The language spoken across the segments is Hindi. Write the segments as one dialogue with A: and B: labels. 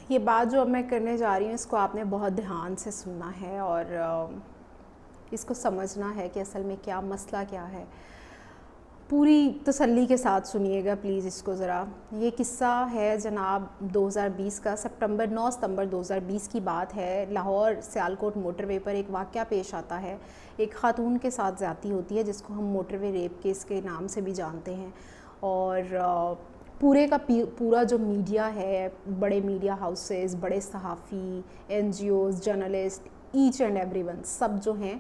A: ये बात जो अब मैं करने जा रही हूँ इसको आपने बहुत ध्यान से सुनना है और इसको समझना है कि असल में क्या मसला क्या है। पूरी तसल्ली के साथ सुनिएगा प्लीज़ इसको ज़रा। ये किस्सा है जनाब 2020 का, 9 सितंबर 2020 की बात है। लाहौर सियालकोट मोटरवे पर एक वाक़या पेश आता है। एक ख़ातून के साथ ज़्यादती होती है जिसको हम मोटरवे रेप केस के नाम से भी जानते हैं। और पूरा जो मीडिया है, बड़े मीडिया हाउसेस, बड़े सहाफ़ी, NGOs, journalist, each and everyone, सब जो हैं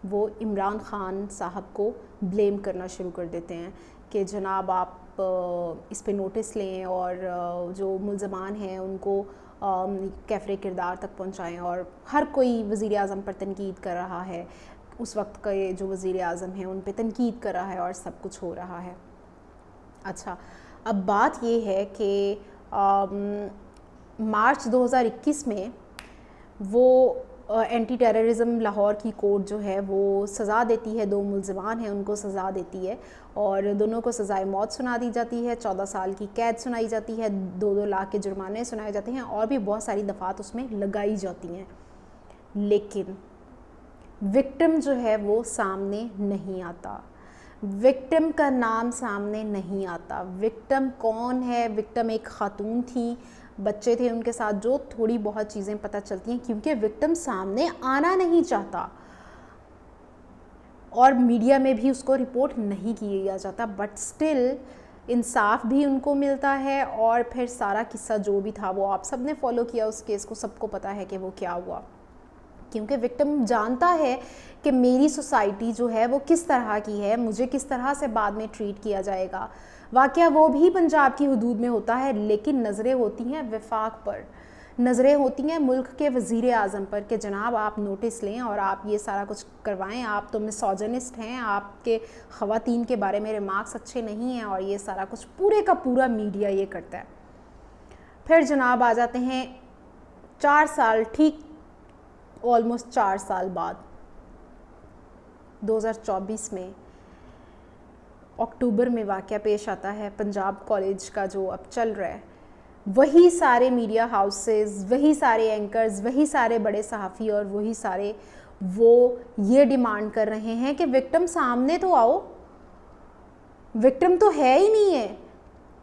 A: वो इमरान ख़ान साहब को ब्लेम करना शुरू कर देते हैं कि जनाब आप इस पे नोटिस लें और जो मुल्ज़मान हैं उनको कैफ़रे किरदार तक पहुंचाएं। और हर कोई वज़ीर आज़म पर तनकीद कर रहा है, उस वक्त के जो वज़ीर आज़म हैं उन पे तनकीद कर रहा है और सब कुछ हो रहा है। अच्छा, अब बात ये है कि मार्च 2021 में वो एंटी टेररिज्म लाहौर की कोर्ट जो है वो सज़ा देती है। 2 मुल्ज़मान हैं उनको सज़ा देती है और दोनों को सज़ाए मौत सुना दी जाती है। 14 साल की कैद सुनाई जाती है, 2-2 लाख के जुर्माने सुनाए जाते हैं और भी बहुत सारी दफ़ात उसमें लगाई जाती हैं। लेकिन विक्टिम जो है वो सामने नहीं आता, विक्टिम का नाम सामने नहीं आता। विक्टिम कौन है? विक्टिम एक ख़ातून थी, बच्चे थे उनके साथ, जो थोड़ी बहुत चीज़ें पता चलती हैं क्योंकि विक्टिम सामने आना नहीं चाहता और मीडिया में भी उसको रिपोर्ट नहीं किया जाता। बट स्टिल इंसाफ भी उनको मिलता है और फिर सारा किस्सा जो भी था वो आप सब ने फॉलो किया उस केस को, सबको पता है कि वो क्या हुआ। क्योंकि विक्टिम जानता है कि मेरी सोसाइटी जो है वो किस तरह की है, मुझे किस तरह से बाद में ट्रीट किया जाएगा। वाक़या वो भी पंजाब की हदूद में होता है, लेकिन नज़रें होती हैं वफाक पर, नज़रें होती हैं मुल्क के वज़ीर आज़म पर कि जनाब आप नोटिस लें और आप ये सारा कुछ करवाएं, आप तो मिसोजिनिस्ट हैं, आपके ख़वातीन के बारे में रिमार्क्स अच्छे नहीं हैं और ये सारा कुछ पूरे का पूरा मीडिया ये करता है। फिर जनाब आ जाते हैं 4 साल, ठीक ऑलमोस्ट 4 साल बाद 2024 में अक्टूबर में वाक़या पेश आता है पंजाब कॉलेज का जो अब चल रहा है। वही सारे मीडिया हाउसेस, वही सारे एंकर्स, वही सारे बड़े सहाफ़ी और वही सारे वो ये डिमांड कर रहे हैं कि विक्टिम सामने तो आओ। विक्टिम तो है ही नहीं है,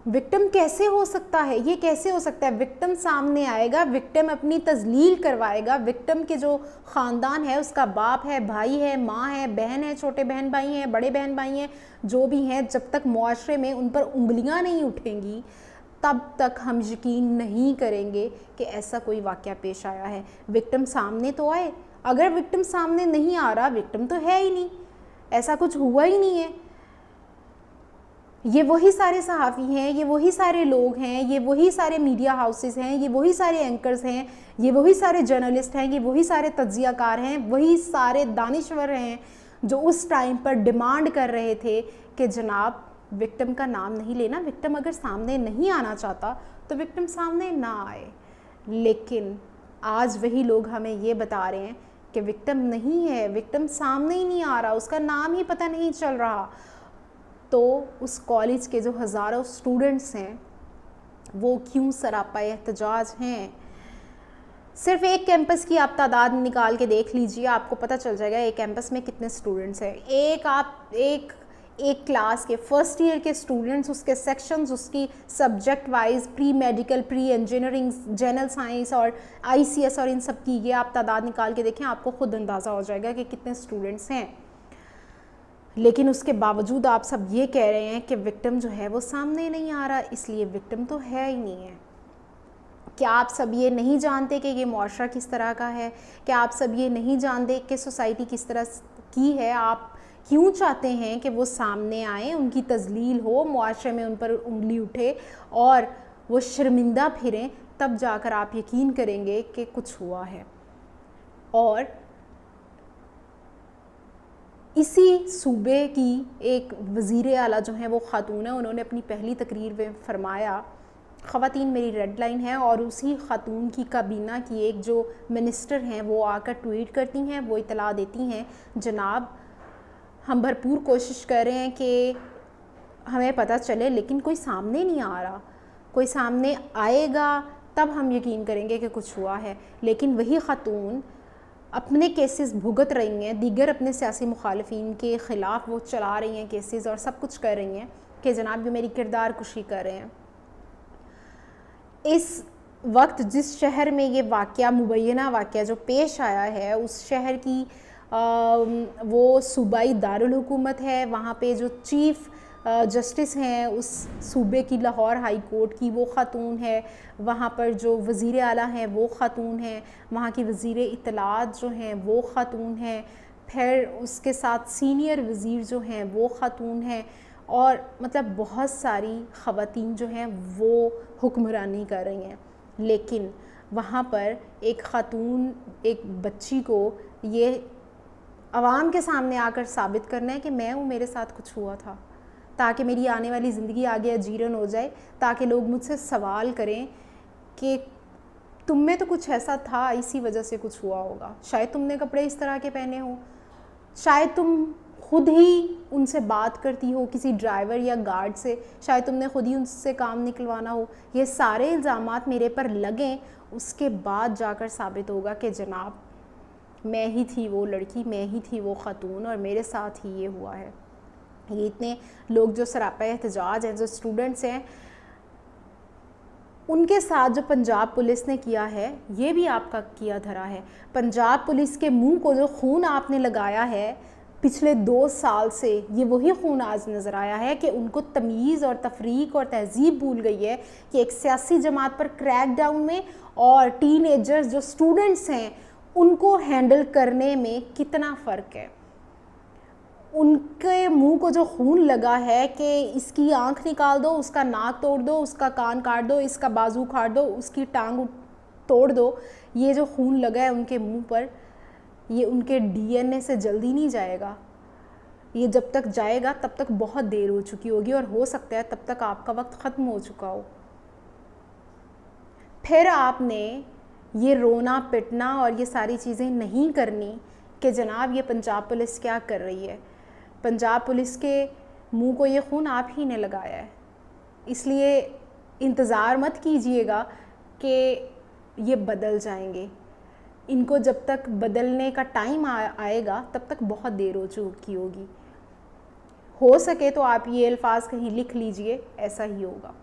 A: विक्टिम कैसे हो सकता है? ये कैसे हो सकता है? विक्टिम सामने आएगा, विक्टिम अपनी तजलील करवाएगा, विक्टिम के जो ख़ानदान है, उसका बाप है, भाई है, माँ है, बहन है, छोटे बहन भाई हैं, बड़े बहन भाई हैं, जो भी हैं, जब तक मुआशरे में उन पर उंगलियां नहीं उठेंगी तब तक हम यकीन नहीं करेंगे कि ऐसा कोई वाक़या पेश आया है। विक्टिम सामने तो आए। अगर विक्टिम सामने नहीं आ रहा, विक्टिम तो है ही नहीं, ऐसा कुछ हुआ ही नहीं है। ये वही सारे सहाफ़ी हैं, ये वही सारे लोग हैं, ये वही सारे मीडिया हाउसेस हैं, ये वही सारे एंकर्स हैं, ये वही सारे जर्नलिस्ट हैं, ये वही सारे तज्ज़ियाकार हैं, वही सारे दानिश्वर हैं जो उस टाइम पर डिमांड कर रहे थे कि जनाब विक्टिम का नाम नहीं लेना, विक्टिम अगर सामने नहीं आना चाहता तो विक्टिम सामने ना आए। लेकिन आज वही लोग हमें ये बता रहे हैं कि विक्टिम नहीं है, विक्टिम सामने ही नहीं आ रहा, उसका नाम ही पता नहीं चल रहा। तो उस कॉलेज के जो हज़ारों स्टूडेंट्स हैं वो क्यों सरापा एहतजाज हैं? सिर्फ एक कैंपस की आप तादाद निकाल के देख लीजिए, आपको पता चल जाएगा एक कैंपस में कितने स्टूडेंट्स हैं। एक क्लास के फर्स्ट ईयर के स्टूडेंट्स, उसके सेक्शंस, उसकी subject wise, pre medical, pre engineering, general science और ICS और इन सब की ये आप तादाद निकाल के देखें, आपको खुद अंदाज़ा हो जाएगा कि कितने स्टूडेंट्स हैं। लेकिन उसके बावजूद आप सब ये कह रहे हैं कि विक्टिम जो है वो सामने नहीं आ रहा, इसलिए विक्टिम तो है ही नहीं है। क्या आप सब ये नहीं जानते कि ये मुआशरा किस तरह का है? क्या आप सब ये नहीं जानते कि सोसाइटी किस तरह की है? आप क्यों चाहते हैं कि वो सामने आए, उनकी तजलील हो, मुआशरे में उन पर उंगली उठे और वो शर्मिंदा फिरें? तब जाकर आप यकीन करेंगे कि कुछ हुआ है। और इसी सूबे की एक वज़ीर आला जो है वो ख़ातून है, उन्होंने अपनी पहली तकरीर में फरमाया ख़वातीन मेरी रेड लाइन है। और उसी ख़ातून की काबीना की एक जो मिनिस्टर हैं वो आकर ट्वीट करती हैं, वो इतला देती हैं जनाब हम भरपूर कोशिश कर रहे हैं कि हमें पता चले, लेकिन कोई सामने नहीं आ रहा। कोई सामने आएगा तब हम यकीन करेंगे कि कुछ हुआ है। लेकिन वही ख़ातून अपने केसेस भुगत रही हैं, दीगर अपने सियासी मुखालफिन के ख़िलाफ़ वो चला रही हैं केसेस और सब कुछ कर रही हैं कि जनाब ये मेरी किरदार कुशी कर रहे हैं। इस वक्त जिस शहर में ये वाक़या, मुबैना वाक़या जो पेश आया है, उस शहर की वो सूबाई दारुल हुकूमत है, वहाँ पे जो चीफ़ जस्टिस हैं उस सूबे की, लाहौर हाई कोर्ट की, वो ख़ातून है। वहाँ पर जो वज़ीर आला हैं वो ख़ातून हैं, वहाँ की वज़ीर इत्तलात जो हैं वो ख़ातून हैं, फिर उसके साथ सीनियर वज़ीर जो हैं वो ख़ातून हैं, और मतलब बहुत सारी ख़वातीन जो हैं वो हुक्मरानी कर रही हैं। लेकिन वहाँ पर एक ख़ातून, एक बच्ची को ये आवाम के सामने आकर साबित करना है कि मैं हूँ, मेरे साथ कुछ हुआ था, ताकि मेरी आने वाली ज़िंदगी आगे अजीरन हो जाए, ताकि लोग मुझसे सवाल करें कि तुम में तो कुछ ऐसा था, इसी वजह से कुछ हुआ होगा, शायद तुमने कपड़े इस तरह के पहने हो, शायद तुम खुद ही उनसे बात करती हो, किसी ड्राइवर या गार्ड से, शायद तुमने खुद ही उनसे काम निकलवाना हो। ये सारे इल्ज़ामात मेरे पर लगें, उसके बाद जाकर साबित होगा कि जनाब मैं ही थी वो लड़की, मैं ही थी वो ख़ातून और मेरे साथ ही ये हुआ है। ये इतने लोग जो सरापा एहतजाज हैं, जो स्टूडेंट्स हैं, उनके साथ जो पंजाब पुलिस ने किया है, ये भी आपका किया धरा है। पंजाब पुलिस के मुंह को जो खून आपने लगाया है पिछले 2 साल से, ये वही खून आज नज़र आया है कि उनको तमीज़ और तफरीक और तहज़ीब भूल गई है कि एक सियासी जमात पर क्रैक डाउन में और टीनेजर्स जो स्टूडेंट्स हैं उनको हैंडल करने में कितना फ़र्क है। उनके मुंह को जो खून लगा है कि इसकी आंख निकाल दो, उसका नाक तोड़ दो, उसका कान काट दो, इसका बाजू काट दो, उसकी टांग तोड़ दो, ये जो खून लगा है उनके मुंह पर, ये उनके डीएनए से जल्दी नहीं जाएगा। ये जब तक जाएगा तब तक बहुत देर हो चुकी होगी और हो सकता है तब तक आपका वक्त ख़त्म हो चुका हो। फिर आपने ये रोना पिटना और ये सारी चीज़ें नहीं करनी कि जनाब ये पंजाब पुलिस क्या कर रही है। पंजाब पुलिस के मुंह को ये खून आप ही ने लगाया है, इसलिए इंतज़ार मत कीजिएगा कि ये बदल जाएंगे। इनको जब तक बदलने का टाइम आएगा तब तक बहुत देर हो चुकी होगी। हो सके तो आप ये अल्फाज कहीं लिख लीजिए, ऐसा ही होगा।